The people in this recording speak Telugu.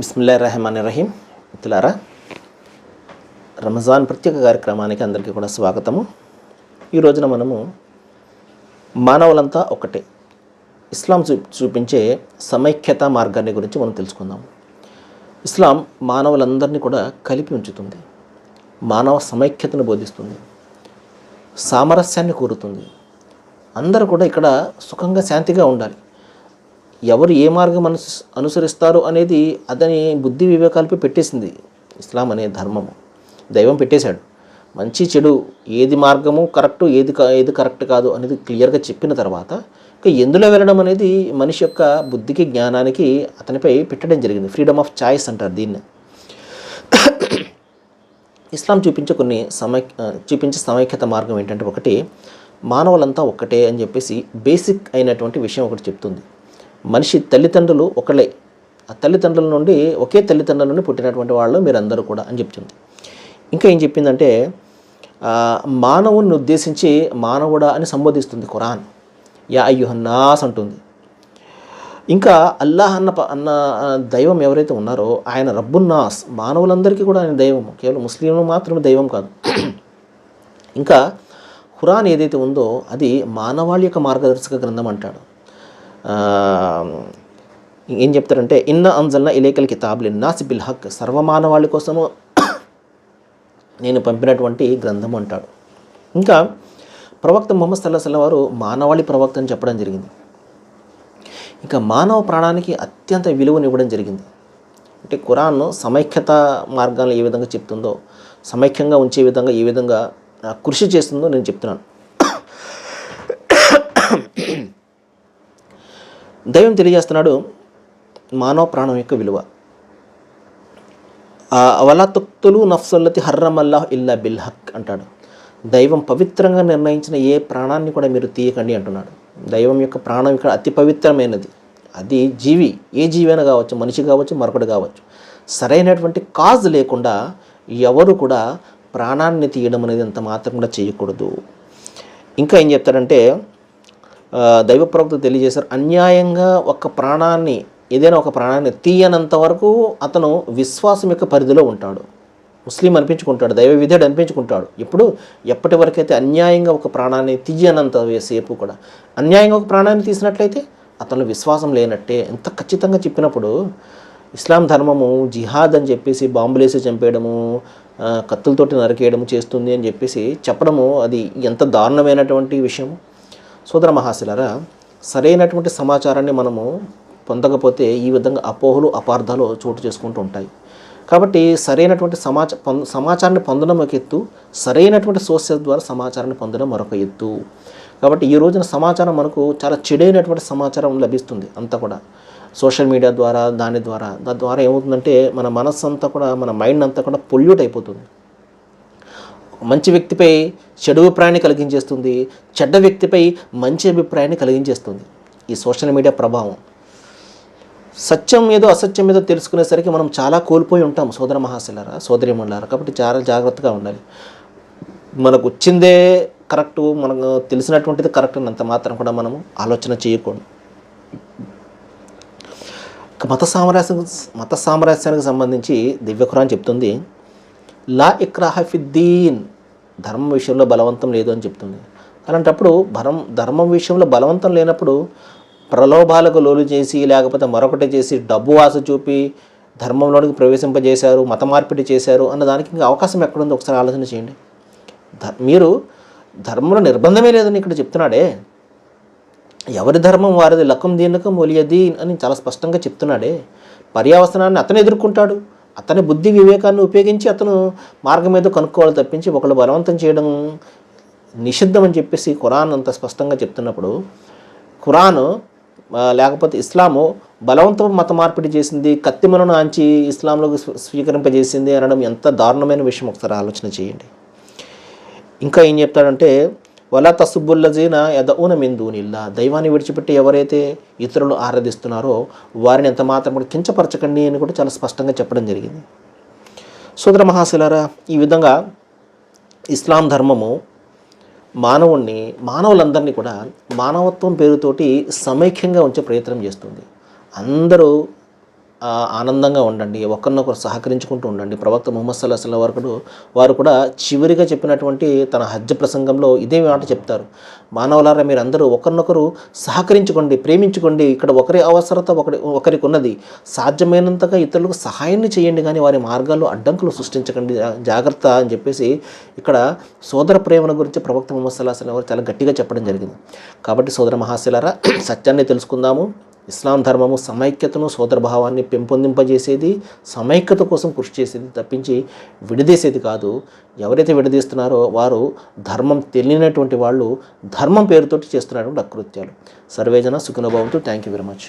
బిస్మిల్లాహిర్రహమానిర్రహీం. మిత్రులారా, రమజాన్ ప్రత్యేక కార్యక్రమానికి అందరికీ కూడా స్వాగతము. ఈ రోజున మనము మానవులంతా ఒకటే, ఇస్లాం చూపించే సమైక్యత మార్గాన్ని గురించి మనం తెలుసుకుందాం. ఇస్లాం మానవులందరినీ కూడా కలిపి ఉంచుతుంది, మానవ సమైక్యతను బోధిస్తుంది, సామరస్యాన్ని కోరుతుంది. అందరూ కూడా ఇక్కడ సుఖంగా శాంతిగా ఉండాలి. ఎవరు ఏ మార్గం అనుసరిస్తారు అనేది అతని బుద్ధి వివేకాలపై పెట్టేసింది ఇస్లాం అనే ధర్మము. దైవం పెట్టేశాడు. మంచి చెడు, ఏది మార్గము కరెక్టు, ఏది కరెక్ట్ కాదు అనేది క్లియర్గా చెప్పిన తర్వాత ఇక ఎందులో వెళ్ళడం అనేది మనిషి యొక్క బుద్ధికి, జ్ఞానానికి అతనిపై పెట్టడం జరిగింది. ఫ్రీడమ్ ఆఫ్ చాయిస్ అంటారు దీన్ని. ఇస్లాం చూపించే సమైక్యత మార్గం ఏంటంటే, ఒకటి, మానవులంతా ఒక్కటే అని చెప్పేసి బేసిక్ అయినటువంటి విషయం ఒకటి చెప్తుంది. మనిషి తల్లిదండ్రులు ఒకళ్ళే, ఆ తల్లిదండ్రుల నుండి ఒకే తల్లిదండ్రుల నుండి పుట్టినటువంటి వాళ్ళు మీరందరూ కూడా అని చెప్తుంది. ఇంకా ఏం చెప్పిందంటే, మానవుని ఉద్దేశించి మానవుడా అని సంబోధిస్తుంది ఖురాన్. యా అయ్యుహన్నాస్ అంటుంది. ఇంకా అల్లాహ్ అన్న దైవం ఎవరైతే ఉన్నారో ఆయన రబ్బున్నాస్, మానవులందరికీ కూడా ఆయన దైవము, కేవలం ముస్లింలు మాత్రమే దైవం కాదు. ఇంకా ఖురాన్ ఏదైతే ఉందో అది మానవాళి యొక్క మార్గదర్శక గ్రంథం అంటాడు. ఏం చెప్తారంటే, ఇన్న అంజల్నా ఇలైకల్ కితాబ్ లిన్నాసి బిల్ హక్, సర్వమానవాళి కోసము నేను పంపినటువంటి గ్రంథం అంటాడు. ఇంకా ప్రవక్త ముహమ్మద్ సల్లల్లాహు అలైహి వసల్లం వారు మానవాళి ప్రవక్త అని చెప్పడం జరిగింది. ఇంకా మానవ ప్రాణానికి అత్యంత విలువనివ్వడం జరిగింది. అంటే ఖురాన్ సమైక్యత మార్గాలను ఏ విధంగా చెప్తుందో, సమైక్యంగా ఉంచే విధంగా ఏ విధంగా కృషి చేస్తుందో నేను చెప్తున్నాను. దైవం తెలియజేస్తున్నాడు మానవ ప్రాణం యొక్క విలువ. వలా తక్తులు నఫ్సల్లతి హర్రమల్లాహ్ ఇల్లా బిల్ హక్ అంటాడు. దైవం పవిత్రంగా నిర్ణయించిన ఏ ప్రాణాన్ని కూడా మీరు తీయకండి అంటున్నాడు. దైవం యొక్క ప్రాణం ఇక్కడ అతి పవిత్రమైనది. అది జీవి, ఏ జీవి అయినా కావచ్చు, మనిషి కావచ్చు, మరొకటి కావచ్చు. సరైనటువంటి కాజ్ లేకుండా ఎవరు కూడా ప్రాణాన్ని తీయడం అనేది అంత మాత్రం కూడా చేయకూడదు. ఇంకా ఏం చెప్తారంటే, దైవ ప్రవక్త తెలియజేశారు, అన్యాయంగా ఏదైనా ఒక ప్రాణాన్ని తీయనంత వరకు అతను విశ్వాసం యొక్క పరిధిలో ఉంటాడు, ముస్లిం అనిపించుకుంటాడు, దైవ విధేయుడు అనిపించుకుంటాడు. ఎప్పటి వరకైతే అన్యాయంగా ఒక ప్రాణాన్ని తీయనంత సేపు కూడా, అన్యాయంగా ఒక ప్రాణాన్ని తీసినట్లయితే అతను విశ్వాసం లేనట్టే. ఎంత ఖచ్చితంగా చెప్పినప్పుడు ఇస్లాం ధర్మము జిహాద్ అని చెప్పేసి బాంబులేసి చంపేయడము, కత్తులతోటి నరికేయడము చేస్తుంది అని చెప్పేసి చెప్పడము, అది ఎంత దారుణమైనటువంటి విషయం. సోదర మహాశిలారా, సరైనటువంటి సమాచారాన్ని మనము పొందకపోతే ఈ విధంగా అపోహలు, అపార్థాలు చోటు చేసుకుంటూ ఉంటాయి. కాబట్టి సరైనటువంటి సమాచారాన్ని పొందడం ఒక ఎత్తు, సరైనటువంటి సోర్సెస్ ద్వారా సమాచారాన్ని పొందడం మరొక ఎత్తు. కాబట్టి ఈ రోజున సమాచారం మనకు చాలా చెడైనటువంటి సమాచారం లభిస్తుంది. అంతా కూడా సోషల్ మీడియా ద్వారా, దాని ద్వారా ఏమవుతుందంటే మన మనస్సు అంతా కూడా, మన మైండ్ అంతా కూడా పొల్యూట్ అయిపోతుంది. మంచి వ్యక్తిపై చెడు అభిప్రాయాన్ని కలిగించేస్తుంది, చెడ్డ వ్యక్తిపై మంచి అభిప్రాయాన్ని కలిగించేస్తుంది ఈ సోషల్ మీడియా ప్రభావం. సత్యం ఏదో అసత్యం ఏదో తెలుసుకునేసరికి మనం చాలా కోల్పోయి ఉంటాం సోదర మహాశిలారా, సోదరిమణులారా. కాబట్టి చాలా జాగ్రత్తగా ఉండాలి. మనకు వచ్చిందే కరెక్టు, మనకు తెలిసినటువంటిది కరెక్ట్ అంత మాత్రం కూడా మనము ఆలోచన చేయకూడదు. మత సామరస్యానికి సంబంధించి దివ్య ఖురాన్ చెప్తుంది, లా ఇక్రాహ ఫిద్దీన్, ధర్మం విషయంలో బలవంతం లేదు అని చెప్తుంది. అలాంటప్పుడు ధర్మం విషయంలో బలవంతం లేనప్పుడు ప్రలోభాలకు లోలు చేసి, లేకపోతే మరొకటి చేసి, డబ్బు ఆశ చూపి ధర్మంలోనికి ప్రవేశింపజేశారు, మత మార్పిడి చేశారు అన్న దానికి ఇంకా అవకాశం ఎక్కడుందో ఒకసారి ఆలోచన చేయండి. మీరు ధర్మంలో నిర్బంధమే లేదని ఇక్కడ చెప్తున్నాడే, ఎవరి ధర్మం వారిది, లకం దీనకం ఒలియదీన్ అని చాలా స్పష్టంగా చెప్తున్నాడే. పర్యావసనాన్ని అతను ఎదుర్కొంటాడు, అతని బుద్ధి వివేకాన్ని ఉపయోగించి అతను మార్గం మీద కనుక్కోవాలి తప్పించి ఒకళ్ళు బలవంతం చేయడం నిషిద్ధం అని చెప్పేసి ఖురాన్ అంత స్పష్టంగా చెప్తున్నప్పుడు, ఖురాను లేకపోతే ఇస్లాము బలవంతం మత మార్పిడి చేసింది, కత్తిమలను ఆంచి ఇస్లాంలోకి స్వీకరింపజేసింది అనడం ఎంత దారుణమైన విషయం ఒకసారి ఆలోచన చేయండి. ఇంకా ఏం చెప్తాడంటే, వలా తసుబుల్లజీన యదఊన మిన్ దూనిల్లా, దైవాన్ని విడిచిపెట్టి ఎవరైతే ఇతరులు ఆరాధిస్తున్నారో వారిని ఎంత మాత్రం కూడా కించపరచకండి అని కూడా చాలా స్పష్టంగా చెప్పడం జరిగింది. సోదర ఈ విధంగా ఇస్లాం ధర్మము మానవులందరినీ కూడా మానవత్వం పేరుతోటి సమైక్యంగా ఉంచే ప్రయత్నం చేస్తుంది. అందరూ ఆనందంగా ఉండండి, ఒకరినొకరు సహకరించుకుంటూ ఉండండి. ప్రవక్త ముహమ్మద్ సల్లల్లాహు అలైహి వసల్లం వారు కూడా చివరిగా చెప్పినటువంటి తన హజ్జ్ ప్రసంగంలో ఇదే మాట చెప్తారు. మానవులారా, మీరందరూ ఒకరినొకరు సహకరించుకోండి, ప్రేమించుకోండి. ఇక్కడ ఒకరి అవసరత ఒకరికి ఉన్నది. సాధ్యమైనంతగా ఇతరులకు సహాయాన్ని చేయండి, కానీ వారి మార్గాల్లో అడ్డంకులు సృష్టించకండి, జాగ్రత్త అని చెప్పేసి ఇక్కడ సోదర ప్రేమల గురించి ప్రవక్త ముహమ్మద్ సల్లల్లాహు అలైహి వసల్లం వారు చాలా గట్టిగా చెప్పడం జరిగింది. కాబట్టి సోదర మహాశయులారా, సత్యాన్ని తెలుసుకుందాము. ఇస్లాం ధర్మము సమైక్యతను, సోదరభావాన్ని పెంపొందింపజేసేది, సమైక్యత కోసం కృషి చేసేది తప్పించి విడదీసేది కాదు. ఎవరైతే విడదీస్తున్నారో వారు ధర్మం తెలియనటువంటి వాళ్ళు ధర్మం పేరుతోటి చేస్తున్నటువంటి అకృత్యాలు. సర్వేజన సుఖినో భవంతు. Thank you very much.